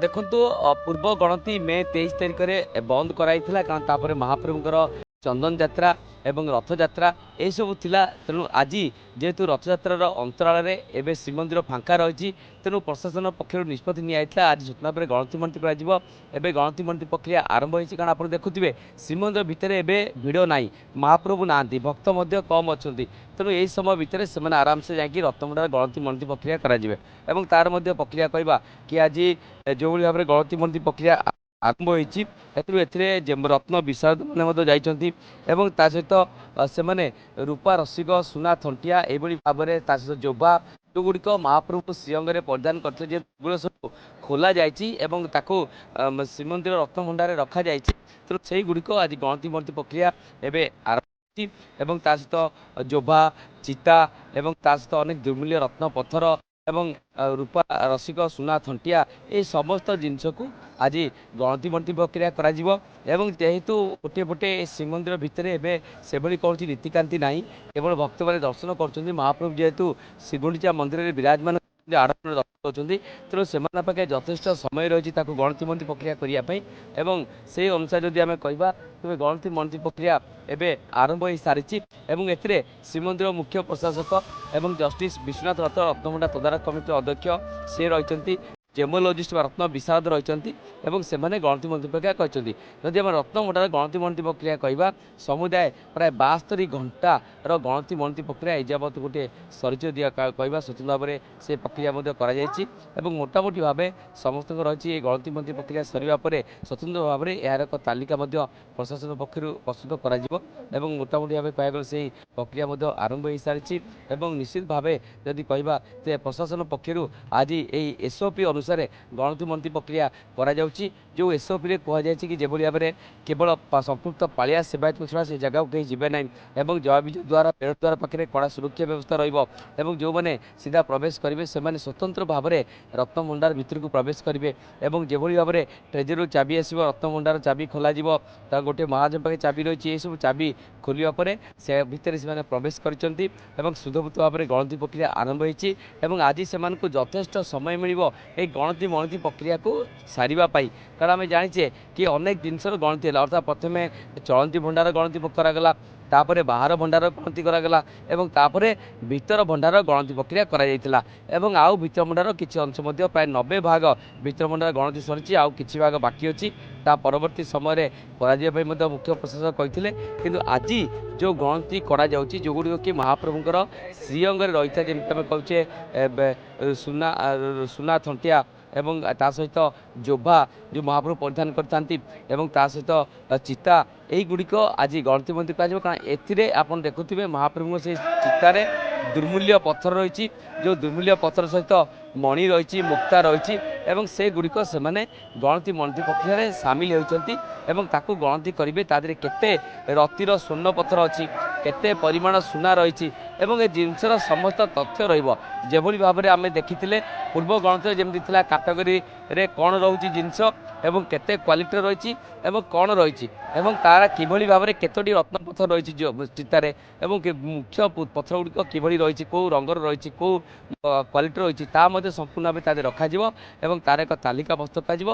ଦେଖନ୍ତୁ ପୂର୍ବ ଗଣତି ମେ 23 ତାରିଖରେ ବନ୍ଦ କରାଯାଇଥିଲା କାରଣ ତାପରେ ମହାପ୍ରଭୁଙ୍କର ଚନ୍ଦନ ଯାତ୍ରା ଏବଂ ରଥଯାତ୍ରା ଏସବୁ ଥିଲା। ତେଣୁ ଆଜି ଯେହେତୁ ରଥଯାତ୍ରାର ଅନ୍ତରାଳରେ ଏବେ ଶ୍ରୀମନ୍ଦିର ଫାଙ୍କା ରହିଛି, ତେଣୁ ପ୍ରଶାସନ ପକ୍ଷରୁ ନିଷ୍ପତ୍ତି ନିଆଯାଇଥିଲା ଆଜି ସୂଚନା ପରେ ଗଣତି ମଣତି କରାଯିବ। ଏବେ ଗଣତି ମଣତି ପ୍ରକ୍ରିୟା ଆରମ୍ଭ ହୋଇଛି କାରଣ ଆପଣ ଦେଖୁଥିବେ ଶ୍ରୀମନ୍ଦିର ଭିତରେ ଏବେ ଭିଡ଼ ନାହିଁ, ମହାପ୍ରଭୁ ନାହାନ୍ତି, ଭକ୍ତ ମଧ୍ୟ କମ୍ ଅଛନ୍ତି। ତେଣୁ ଏହି ସମୟ ଭିତରେ ସେମାନେ ଆରାମସେ ଯାଇକି ରତ୍ନଭଣ୍ଡାର ଗଣତି ମଣତି ପ୍ରକ୍ରିୟା କରାଯିବେ ଏବଂ ତାର ମଧ୍ୟ ପ୍ରକ୍ରିୟା କହିବା କି ଆଜି ଯେଉଁଭଳି ଭାବରେ ଗଣତି ମଣତି ପ୍ରକ୍ରିୟା ଆରମ୍ଭ ହୋଇଛି, ଏଥିରେ ରତ୍ନ ବିଶାରଦ ମାନେ ମଧ୍ୟ ଯାଇଛନ୍ତି ଏବଂ ତା ସହିତ ସେମାନେ ରୂପା ରସିକ ସୁନା ଥଣ୍ଟିଆ ଏଇଭଳି ଭାବରେ ତା ସହିତ ଜୋଭା ଯେଉଁଗୁଡ଼ିକ ମହାପ୍ରଭୁ ଶ୍ରୀଅଙ୍ଗରେ ପରିଧାନ କରିଥିଲେ ଯେଗୁলো ସବୁ ଖୋଲା ଯାଇଛି ଏବଂ ତାକୁ ଶ୍ରୀମନ୍ଦିର ରତ୍ନଭଣ୍ଡାରରେ ରଖାଯାଇଛି। ତେଣୁ ସେଇଗୁଡ଼ିକ ଆଜି ଗଣତି ମଣତି ପ୍ରକ୍ରିୟା ଏବେ ଆରମ୍ଭ ହୋଇଛି ଏବଂ ତା ସହିତ ଜୋଭା ଚିତା ଏବଂ ତା ସହିତ ଅନେକ ଦୁର୍ମୂଲ୍ୟ ରତ୍ନ ପଥର ଏବଂ ରୂପା ରସିକ ସୁନା ଥଣ୍ଟିଆ এই ସମସ୍ତ ଜିନିଷକୁ ଆଜି ଗଣତି ମଣତି ପ୍ରକ୍ରିୟା କରାଯିବ ଏବଂ ଯେହେତୁ ଗୋଟିଏ ପଟେ ଶ୍ରୀମନ୍ଦିର ଭିତରେ ଏବେ ସେଭଳି କୌଣସି ରୀତିକାନ୍ତି ନାହିଁ, କେବଳ ଭକ୍ତମାନେ ଦର୍ଶନ କରୁଛନ୍ତି। ମହାପ୍ରଭୁ ଯେହେତୁ ଶ୍ରୀଗୁଣ୍ଡିଚା ମନ୍ଦିରରେ ବିରାଜମାନ ଆଡ଼ମ୍ବର ଦର୍ଶନ କରୁଛନ୍ତି, ତେଣୁ ସେମାନଙ୍କ ପାଖେ ଯଥେଷ୍ଟ ସମୟ ରହିଛି ତାକୁ ଗଣତି ମଣତି ପ୍ରକ୍ରିୟା କରିବା ପାଇଁ ଏବଂ ସେହି ଅନୁସାରେ ଯଦି ଆମେ କହିବା ତେବେ ଗଣତି ମଣତି ପ୍ରକ୍ରିୟା ଏବେ ଆରମ୍ଭ ହୋଇସାରିଛି ଏବଂ ଏଥିରେ ଶ୍ରୀମନ୍ଦିର ମୁଖ୍ୟ ପ୍ରଶାସକ ଏବଂ ଜଷ୍ଟିସ୍ ବିଶ୍ୱନାଥ ରଥ ରତ୍ନଭଣ୍ଡାର ତଦାରଖ କମିଟିର ଅଧ୍ୟକ୍ଷ ସେ ରହିଛନ୍ତି, ଜେମୋଲୋଜିଷ୍ଟ ବା ରତ୍ନ ବିଶାରଦ ରହିଛନ୍ତି ଏବଂ ସେମାନେ ଗଣତି ମଣତି ପ୍ରକ୍ରିୟା କହିଛନ୍ତି। ଯଦି ଆମେ ରତ୍ନଭଣ୍ଡାର ଗଣତି ମଣତି ପ୍ରକ୍ରିୟା କହିବା ସମୁଦାୟ ପ୍ରାୟ 72 ଘଣ୍ଟାର ଗଣତି ମଣତି ପ୍ରକ୍ରିୟା ଏଯାବତ ଗୋଟିଏ ସରିଚୟ ଦିଆ କହିବା ସ୍ୱତନ୍ତ୍ର ଭାବରେ ସେ ପ୍ରକ୍ରିୟା ମଧ୍ୟ କରାଯାଇଛି ଏବଂ ମୋଟାମୋଟି ଭାବେ ସମସ୍ତଙ୍କ ରହିଛି ଏହି ଗଣତି ମଣତି ପ୍ରକ୍ରିୟା ସରିବା ପରେ ସ୍ୱତନ୍ତ୍ର ଭାବରେ ଏହାର ଏକ ତାଲିକା ମଧ୍ୟ ପ୍ରଶାସନ ପକ୍ଷରୁ ପ୍ରସ୍ତୁତ କରାଯିବ ଏବଂ ମୋଟାମୋଟି ଭାବେ କହିବାକୁ ଗଲେ ସେହି ପ୍ରକ୍ରିୟା ମଧ୍ୟ ଆରମ୍ଭ ହୋଇସାରିଛି ଏବଂ ନିଶ୍ଚିତ ଭାବେ ଯଦି କହିବା ଯେ ପ୍ରଶାସନ ପକ୍ଷରୁ ଆଜି ଏହି SOP ଅନୁସାରେ ଗଣତି ମଣତି ପ୍ରକ୍ରିୟା କରାଯାଉଛି। ଯେଉଁ SOPରେ କୁହାଯାଇଛି କି ଯେଭଳି ଭାବରେ କେବଳ ସମ୍ପୃକ୍ତ ପାଳିଆ ସେବାୟତ ଛଡ଼ା ସେ ଜାଗାକୁ କେହି ଯିବେ ନାହିଁ ଏବଂ ଜୟବିଜୟ ଦ୍ୱାରା ପେଡ଼ ଦ୍ୱାର ପାଖରେ କଡ଼ା ସୁରକ୍ଷା ବ୍ୟବସ୍ଥା ରହିବ ଏବଂ ଯେଉଁମାନେ ସିଧା ପ୍ରବେଶ କରିବେ ସେମାନେ ସ୍ୱତନ୍ତ୍ର ଭାବରେ ରତ୍ନଭଣ୍ଡାର ଭିତରକୁ ପ୍ରବେଶ କରିବେ ଏବଂ ଯେଭଳି ଭାବରେ ଟ୍ରେଜେରୀରୁ ଚାବି ଆସିବ ରତ୍ନଭଣ୍ଡାର ଚାବି ଖୋଲାଯିବ, ତା ଗୋଟିଏ ମହାଜନ ପାଖରେ ଚାବି ରହିଛି, ଏସବୁ ଚାବି ଖୋଲିବା ପରେ ସେ ଭିତରେ ସେମାନେ ପ୍ରବେଶ କରିଛନ୍ତି ଏବଂ ସୁଧଭୂତ ଭାବରେ ଗଣତି ପ୍ରକ୍ରିୟା ଆରମ୍ଭ ହୋଇଛି ଏବଂ ଆଜି ସେମାନଙ୍କୁ ଯଥେଷ୍ଟ ସମୟ ମିଳିବ এই ଗଣତି ମଣତି ପ୍ରକ୍ରିୟାକୁ ସାରିବା ପାଇଁ। କାରଣ ଆମେ ଜାଣିଛେ କି ଅନେକ ଜିନିଷର ଗଣତି ହେଲା, ଅର୍ଥାତ୍ ପ୍ରଥମେ ଚଳନ୍ତି ଭଣ୍ଡାର ଗଣତି କରାଗଲା, ତାପରେ ବାହାର ଭଣ୍ଡାର ଗଣତି କରାଗଲା ଏବଂ ତାପରେ ଭିତର ଭଣ୍ଡାର ଗଣତି ପ୍ରକ୍ରିୟା କରାଯାଇଥିଲା ଏବଂ ଆଉ ଭିତର ଭଣ୍ଡାର କିଛି ଅଂଶ ମଧ୍ୟ ପ୍ରାୟ 90 ଭାଗ ଭିତର ଭଣ୍ଡାର ଗଣତି ସରିଛି, ଆଉ କିଛି ଭାଗ ବାକି ଅଛି, ତା ପରବର୍ତ୍ତୀ ସମୟରେ କରାଯିବା ପାଇଁ ମଧ୍ୟ ମୁଖ୍ୟ ପ୍ରଶାସକ କହିଥିଲେ। କିନ୍ତୁ ଆଜି ଯେଉଁ ଗଣତି କରାଯାଉଛି ଯେଉଁଗୁଡ଼ିକ କି ମହାପ୍ରଭୁଙ୍କର ଶ୍ରୀଅଙ୍ଗରେ ରହିଥାଏ, ଯେମିତି ଆମେ କହୁଛେ ସୁନା ସୁନା ଥଣ୍ଟିଆ ଏବଂ ତା ସହିତ ଜୋଭା ଯେଉଁ ମହାପ୍ରଭୁ ପରିଧାନ କରିଥାନ୍ତି ଏବଂ ତା ସହିତ ଚିତା এইଗୁଡ଼ିକ ଆଜି ଗଣତି ମଣତି କରାଯିବ। କାରଣ ଏଥିରେ ଆପଣ ଦେଖୁଥିବେ ମହାପ୍ରଭୁଙ୍କ ସେଇ ଚିତାରେ ଦୁର୍ମୂଲ୍ୟ ପଥର ରହିଛି, ଯେଉଁ ଦୁର୍ମୂଲ୍ୟ ପଥର ସହିତ ମଣି ରହିଛି, ମୁକ୍ତା ରହିଛି ଏବଂ ସେଗୁଡ଼ିକ ସେମାନେ ଗଣତି ମଣତି ପ୍ରକ୍ରିୟାରେ ସାମିଲ ହେଉଛନ୍ତି ଏବଂ ତାକୁ ଗଣତି କରିବେ ତା ଦେହରେ କେତେ ରତିର ସ୍ୱର୍ଣ୍ଣ ପଥର ଅଛି, କେତେ ପରିମାଣ ସୁନା ରହିଛି ଏବଂ ଏ ଜିନିଷର ସମସ୍ତ ତଥ୍ୟ ରହିବ। ଯେଭଳି ଭାବରେ ଆମେ ଦେଖିଥିଲେ ପୂର୍ବ ଗଣତିରେ ଯେମିତି ଥିଲା କାଟଗୋରୀରେ କ'ଣ ରହୁଛି ଜିନିଷ ଏବଂ କେତେ କ୍ୱାଲିଟିର ରହିଛି ଏବଂ କ'ଣ ରହିଛି ଏବଂ ତାର କିଭଳି ଭାବରେ କେତୋଟି ରତ୍ନପଥର ରହିଛି ଚିତାରେ ଏବଂ ମୁଖ୍ୟ ପଥର ଗୁଡ଼ିକ କିଭଳି ରହିଛି, କେଉଁ ରଙ୍ଗର ରହିଛି, କେଉଁ କ୍ୱାଲିଟିର ରହିଛି, ତାହା ମଧ୍ୟ ସମ୍ପୂର୍ଣ୍ଣ ଭାବେ ତା ଦେହରେ ରଖାଯିବ ଏବଂ ତାର ଏକ ତାଲିକା ପ୍ରସ୍ତୁତ କରାଯିବ